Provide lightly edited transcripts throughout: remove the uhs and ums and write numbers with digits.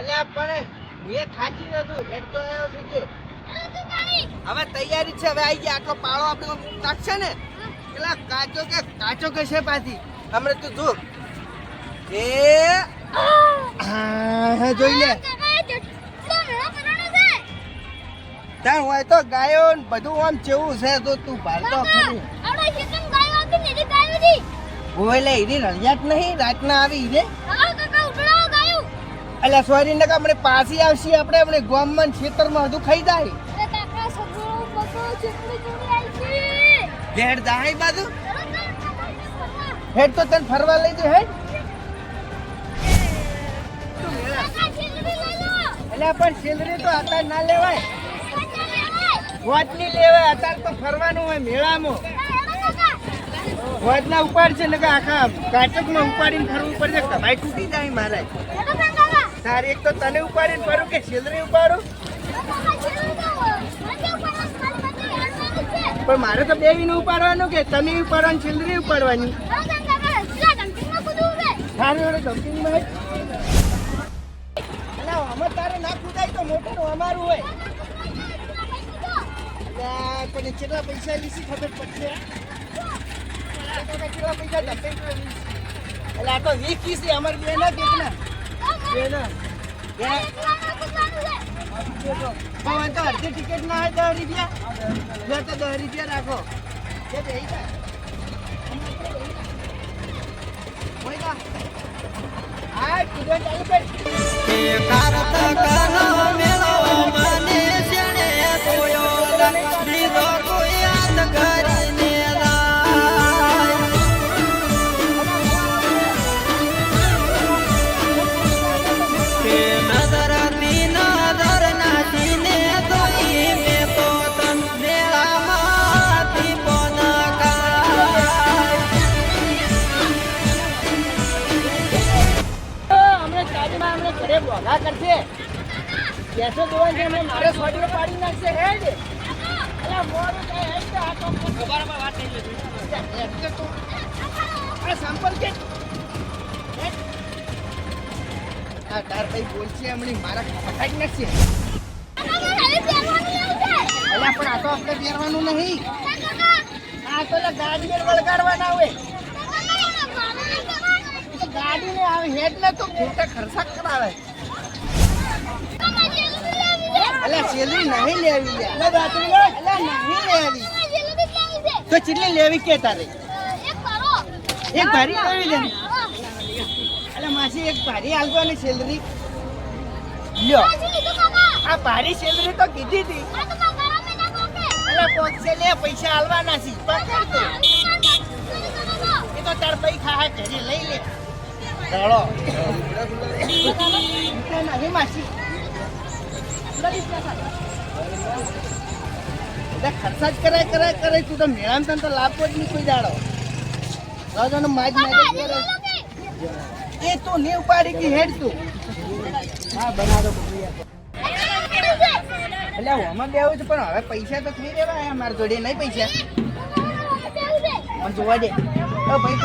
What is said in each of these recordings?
અલ્યા પણ એ થાકી નતું હેડ તો આવ્યો છું કે હવે તૈયારી છે હવે આવી ગયા આટલો પાળો આપણે તાકશે ને પેલા કાચો કે છે પાછી હમણાં તું જો એ હા જોઈ લે તાર હોય તો ગાયો ને બધું આમ જેવું છે તો તું ભાલતો ખરી ઓલે ઈરી રળિયાત નહીં રાતના આવી ઈરે અલ્યા સોરી ને આપણે પાછી આવશી આપણે ગામમાં ખેતરમાં બધું ખાઈ જાય હેડ દાઈ બાજુ હેડ તો તને ફરવા લઈ જાય હેડ અલ્યા પણ સેલરી તો અત્યારે ના લેવાય વોટ ની લેવાય અત્યારે તો ફરવાનું હોય મેળામાં વોટ ના ઉપાડ છે ને કે આખા કાચકમાં ઉપાડીને ફરવું પડશે કમાઈ તૂટી જાય મારે તારે એક તો તને ઉપાડીને ફરું કે સેલરી ઉપાડું પણ મારે તો બેવીને ઉપાડવાનું કે તને ઉપાડવાની સેલરી ઉપાડવાની સારું એવડે ડમ્પિંગમાં આમાં તારે ના કૂદાય તો મોટું અમારું હોય પણ કેટલા પૈસા લીધી ખબર પડશે કેટલા પૈસા ડમ્પિંગ એટલે આ તો 20 છે અમારે બે ના કેટલા બે ના તો અડધી ટિકિટ ના હોય 10 રૂપિયા તો 10 રૂપિયા રાખો હા કીધો ચાલુ કર કરશે કેસો દોવાન છે મને મારે સોડીઓ પાડી નાખશે હેડ અલા મોરું કે હેડ તો આ તો બરાબર વાત થઈ ગઈ હેડ તો આ સેમ્પલ કે હેડ આ તાર ભાઈ બોલશે હમણી મારા ફટાઈ નાખશે અલા પણ આ તો આપણે પહેરવાનું નહીં આ તો ગાડી પર વળગાડવાના હોય ગાડી ને આવે હેડ ને તો ખોટા ખર્ચા કરાવે અલા સેલરી નહીં લેવી લે અલા નહીં લેવી તો કેટલી લેવી કે તારે એક ભારી લેવી લે અલા માસી એક ભારી આલવાની સેલરી લ્યો આ ભારી સેલરી તો કીધી હતી અલા પોક્ષે લે પૈસા આલવાના છે પકડ તો એ તો તાર પૈ ખા ઘરે લઈ લે ચાલો નહીં માસી ખર્ચા જ કરે તું તો મેળામાં તને તો લાભો જ નહીં કોઈ દાડો રાજાનો માજ કરે એ તો ને ઉપાડી કે હેડ તું હા બનાવો એટલે આમાં બેવું છે પણ હવે પૈસા તો થઈ રહેવા મારા જોડે નહીં પૈસા મને જોવા દે ભાઈ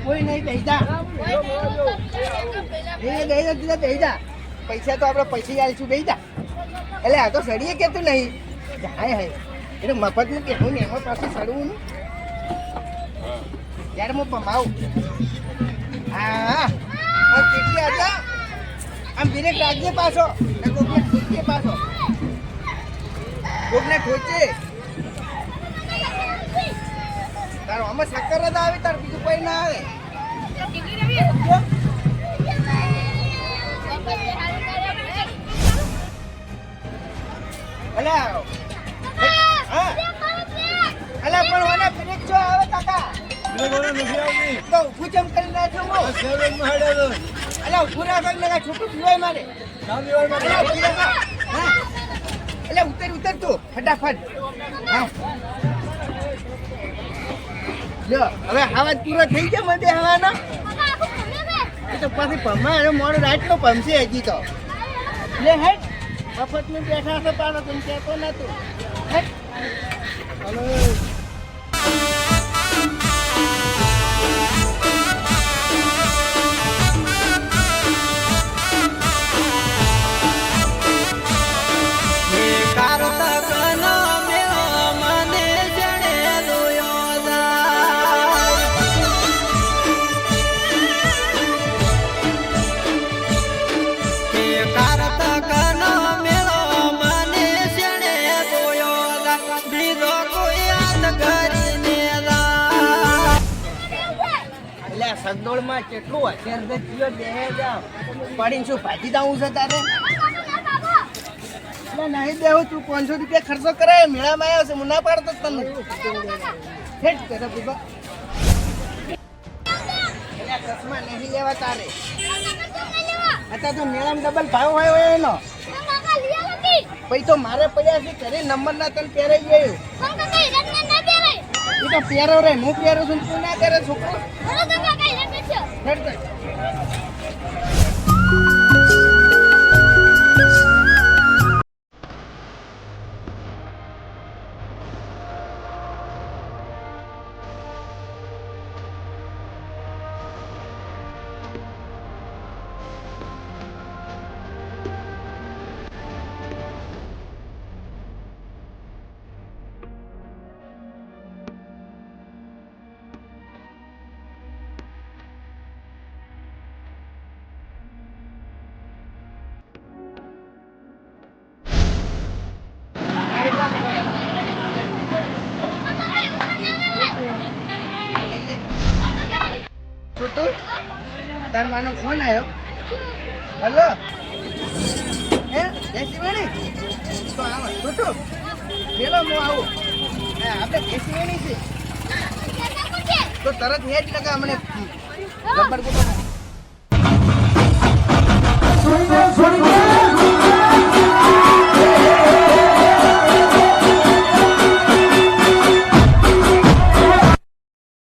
કોઈ નહીં દઈજા દઈજા પૈસા તો આપણે પૈસા આવીશું દઈજા એટલે આ તો સડીએ કેતું નહીં જાય હે એટલે મફતનું કહેવું ને એમાં પાછું સડવું ને ત્યારે હું પમાવું હા કેટલી હતા આમ ડિરેક્ટ રાખજે પાછો કોકને ઠોકીએ પાછો કોકને ઠોકીએ તારો આમાં શક્કર જ આવે તાર બીજું કોઈ ના આવે અલા પણ ઓલા બ્રેક જો આવે કાકા બ્રેક ઓલા નથી આવતી તો ઉચમ કરી નાખો મો સેવન માં હેડે અલા પૂરા કરીને કા છોટું પીવાય મારે નામ પીવાય મારે હા અલા ઉતર તો ફટાફટ હા લ્યો હવે આવાજ પૂરો થઈ ગયો મને હવાનો તો પાછી પમ્મા મોડું રાત નો પમશે હજી તો લે હેડ મફત में બેઠા છો તારો तुम કહેતો નતું હેડ હલો ભગદોળમાં કેટલું અત્યાર તો જીઓ બેહે જાવ પડીને શું ભાજી જાવું છે તારે એટલે નહીં દેવું તું 500 રૂપિયા ખર્ચો કરાય મેળામાં આવ્યો છે હું ના પાડતો જ તને હેઠ કરે પીપા એટલે ચશ્મા નહીં લેવા તારે અત્યારે તો મેળામાં ડબલ ભાવ હોય એનો પછી તો મારે પડ્યા છે ઘરે નંબર ના તને પહેરાઈ ગયું એ તો પહેરો રે હું પહેરું છું તું ના પહેરે છોકરો હેઠ કર છોટુ તાર માનો ફોન આવ્યો હલો હે દેશી વેણી તો આવો છોટુ પેલો હું આવું આપણે દેશી વેણી છે તો તરત હેડ લગા મને ગબ્બર ગબ્બર